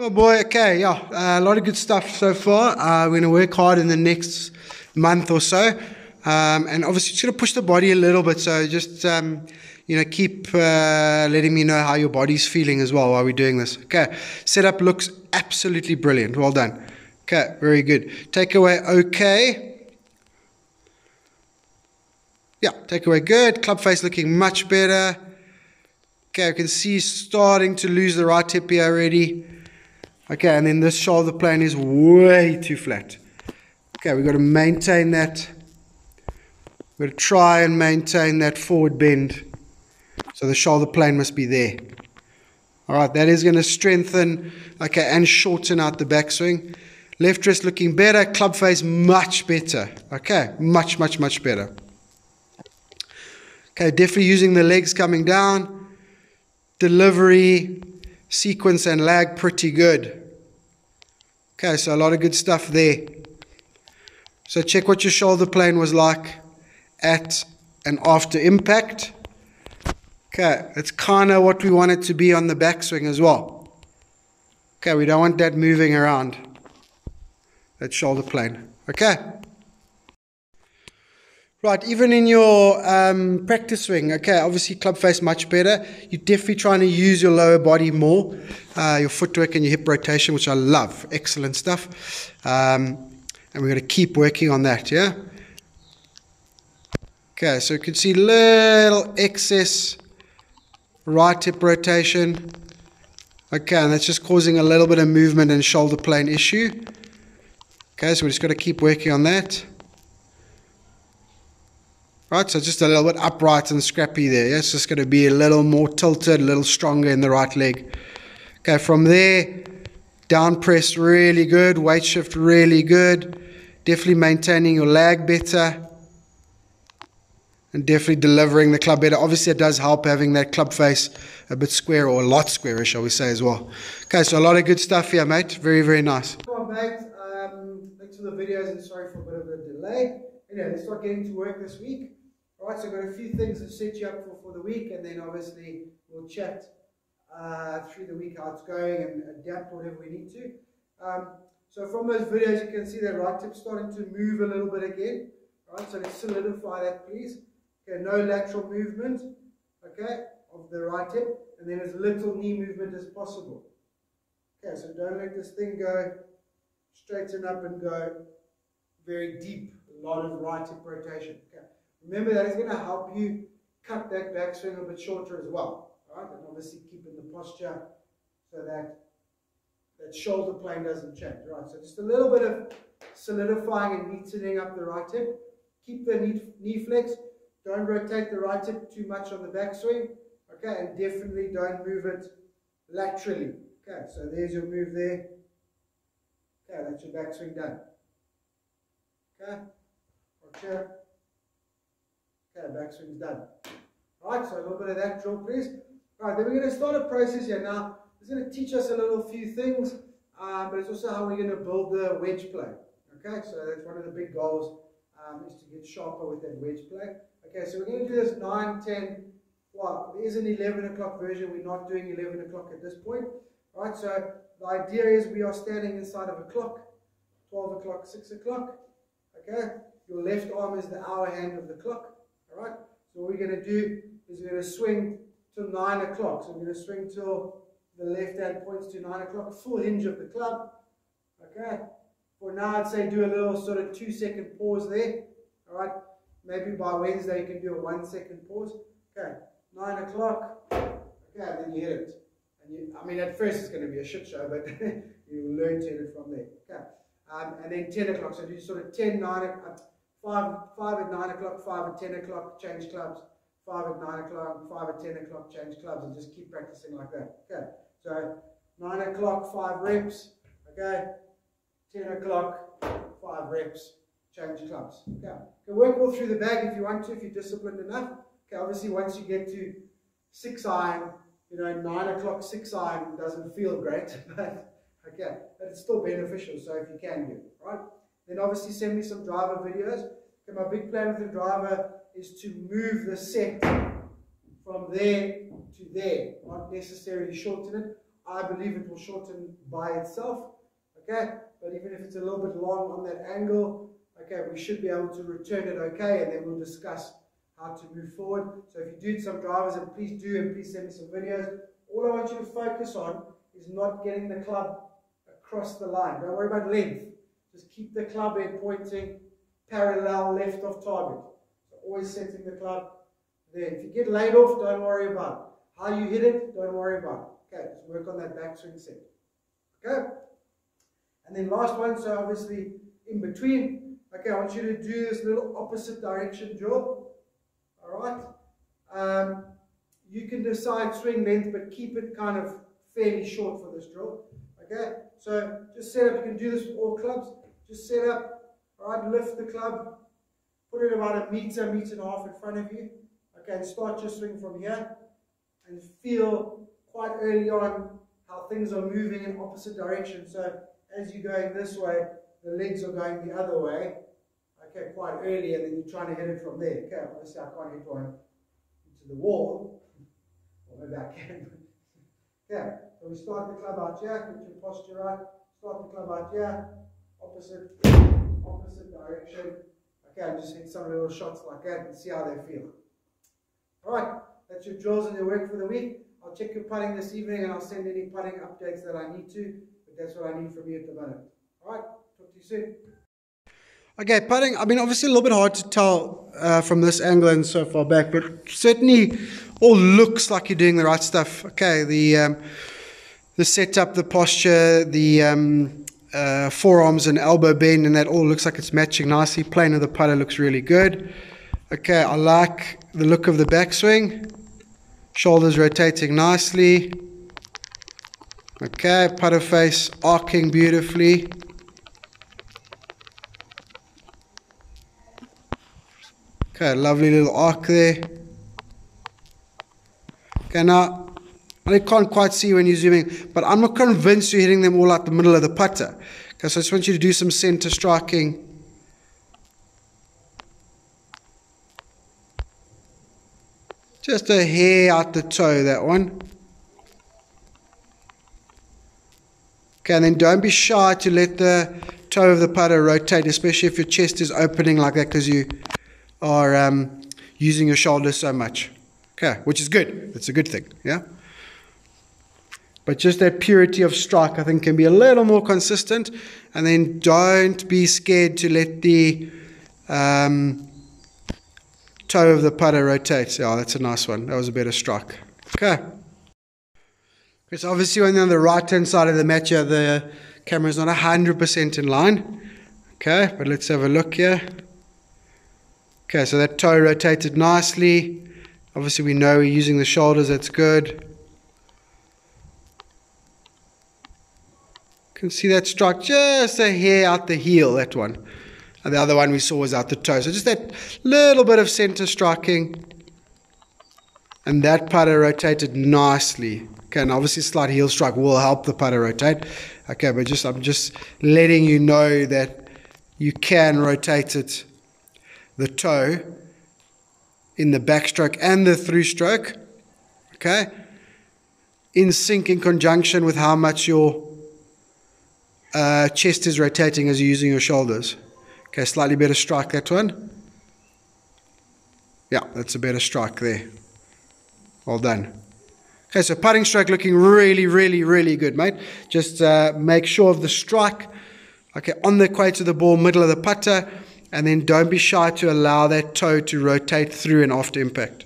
Oh boy, okay, yeah, a lot of good stuff so far. We're going to work hard in the next month or so, and obviously just going to push the body a little bit. So just keep letting me know how your body's feeling as well while we're doing this. Okay, setup looks absolutely brilliant. Well done. Okay, very good. Takeaway, okay. Yeah, takeaway good. Club face looking much better. Okay, I can see starting to lose the right hip here already. Okay, and then this shoulder plane is way too flat. Okay, we've got to maintain that. We've got to try and maintain that forward bend. So the shoulder plane must be there. All right, that is going to strengthen, okay, and shorten out the backswing. Left wrist looking better. Club face much better. Okay, much, much, much better. Okay, definitely using the legs coming down. Delivery, sequence and lag pretty good. Okay, so a lot of good stuff there. So check what your shoulder plane was like at and after impact. Okay, it's kind of what we want it to be on the backswing as well. Okay, we don't want that moving around, that shoulder plane. Okay. Right, even in your practice swing, okay, obviously club face much better. You're definitely trying to use your lower body more, your footwork and your hip rotation, which I love. Excellent stuff. And we're going to keep working on that, yeah? Okay, so you can see little excess right hip rotation. Okay, and that's just causing a little bit of movement and shoulder plane issue. Okay, so we just got to keep working on that. Right, so just a little bit upright and scrappy there. Yeah? It's just going to be a little more tilted, a little stronger in the right leg. Okay, from there, down press really good, weight shift really good. Definitely maintaining your lag better. And definitely delivering the club better. Obviously, it does help having that club face a bit square, or a lot squarer, shall we say, as well. Okay, so a lot of good stuff here, mate. Very, very nice. Come on, mate. Thanks for the videos and sorry for a bit of a delay. Anyway, let's start getting to work this week. Alright, so I've got a few things to set you up for the week, and then obviously we'll chat through the week how it's going and adapt whatever we need to. So from those videos you can see that right hip starting to move a little bit again. Alright, so let's solidify that, please. Okay, no lateral movement, okay, of the right hip, and then as little knee movement as possible. Okay, so don't let this thing go, straighten up and go very deep, a lot of right hip rotation. Okay. Remember, that is going to help you cut that backswing a bit shorter as well. All right? And obviously keeping the posture so that that shoulder plane doesn't change. Right? So just a little bit of solidifying and neatening up the right hip. Keep the knee flex. Don't rotate the right hip too much on the backswing. Okay, and definitely don't move it laterally. Okay, so there's your move there. Okay, that's your backswing done. Okay, watch here. Okay, backswing's done. Alright, so a little bit of that drill, please. Alright, then we're going to start a process here. Now, it's going to teach us a little few things, but it's also how we're going to build the wedge play. Okay, so that's one of the big goals, is to get sharper with that wedge play. Okay, so we're going to do this 9, 10, well, there is an 11 o'clock version. We're not doing 11 o'clock at this point. Alright, so the idea is we are standing inside of a clock, 12 o'clock, 6 o'clock. Okay, your left arm is the hour hand of the clock. Alright, so what we're going to do is we're going to swing till 9 o'clock. So we're going to swing till the left hand points to 9 o'clock, full hinge of the club. Okay, for now I'd say do a little sort of 2-second pause there. Alright, maybe by Wednesday you can do a 1-second pause. Okay, 9 o'clock. Okay, and then you hit it. And I mean, at first it's going to be a shit show, but you'll learn to hit it from there. Okay, and then 10 o'clock. So do sort of 10, 9, 5 at 9 o'clock, 5 at 10 o'clock, change clubs, 5 at 9 o'clock, 5 at 10 o'clock, change clubs, and just keep practicing like that. Okay, so 9 o'clock, 5 reps, okay, 10 o'clock, 5 reps, change clubs. Okay, you can work all through the bag if you want to, if you're disciplined enough. Okay, obviously once you get to 6 iron, 9 o'clock 6 iron doesn't feel great, but okay, but it's still beneficial, so if you can do it, right? Then obviously send me some driver videos. Okay, my big plan with the driver is to move the set from there to there, not necessarily shorten it. I believe it will shorten by itself. Okay, but even if it's a little bit long on that angle, okay, we should be able to return it okay, and then we'll discuss how to move forward. So if you do some drivers, and please send me some videos. All I want you to focus on is not getting the club across the line. Don't worry about length. Just keep the club head pointing parallel left of target. So always setting the club there. If you get laid off, don't worry about it. How you hit it, don't worry about it. Okay, just work on that backswing set. Okay? And then last one, so obviously in between, okay, I want you to do this little opposite direction drill. Alright? You can decide swing length, but keep it kind of fairly short for this drill. Okay? So just set up, you can do this with all clubs. Just set up, alright, lift the club, put it about a meter, meter and a half in front of you. Okay, and start your swing from here. And feel quite early on how things are moving in opposite directions. So as you're going this way, the legs are going the other way. Okay, quite early, and then you're trying to hit it from there. Okay, obviously I can't hit one into the wall. Or maybe I can. Okay, so we start the club out here, get your posture right. Start the club out here, opposite direction. Okay, and just hit some little shots like that and see how they feel. Alright, that's your drills and your work for the week. I'll check your putting this evening, and I'll send any putting updates that I need to. But that's what I need from you at the moment. Alright, talk to you soon. Okay, putting, I mean, obviously a little bit hard to tell from this angle and so far back, but certainly all looks like you're doing the right stuff. Okay, the setup, the posture, the forearms and elbow bend, and that all looks like it's matching nicely. Plane of the putter looks really good. Okay, I like the look of the backswing. Shoulders rotating nicely. Okay, putter face arcing beautifully. Okay, lovely little arc there. Okay, now, I can't quite see when you're zooming, but I'm not convinced you're hitting them all out the middle of the putter. Okay, so I just want you to do some center striking. Just a hair out the toe, that one. Okay, and then don't be shy to let the toe of the putter rotate, especially if your chest is opening like that because you are using your shoulders so much. Okay, which is good. It's a good thing, yeah? But just that purity of strike, I think, can be a little more consistent. And then don't be scared to let the toe of the putter rotate. Oh, that's a nice one. That was a better strike. Okay. Because obviously when you're on the right-hand side of the mat here, the camera is not 100% in line. Okay, but let's have a look here. Okay, so that toe rotated nicely. Obviously we know we're using the shoulders, that's good. You can see that strike just a hair out the heel, that one. And the other one we saw was out the toe. So just that little bit of center striking. And that putter rotated nicely. Okay, and obviously slight heel strike will help the putter rotate. Okay, but I'm just letting you know that you can rotate it, the toe, in the backstroke and the through stroke. Okay, in sync, in conjunction with how much your chest is rotating as you're using your shoulders. Okay, slightly better strike, that one. Yeah, that's a better strike there. Well done. Okay, so putting stroke looking really, really, really good, mate. Just make sure of the strike. Okay, on the equator of the ball, middle of the putter. And then don't be shy to allow that toe to rotate through and after impact.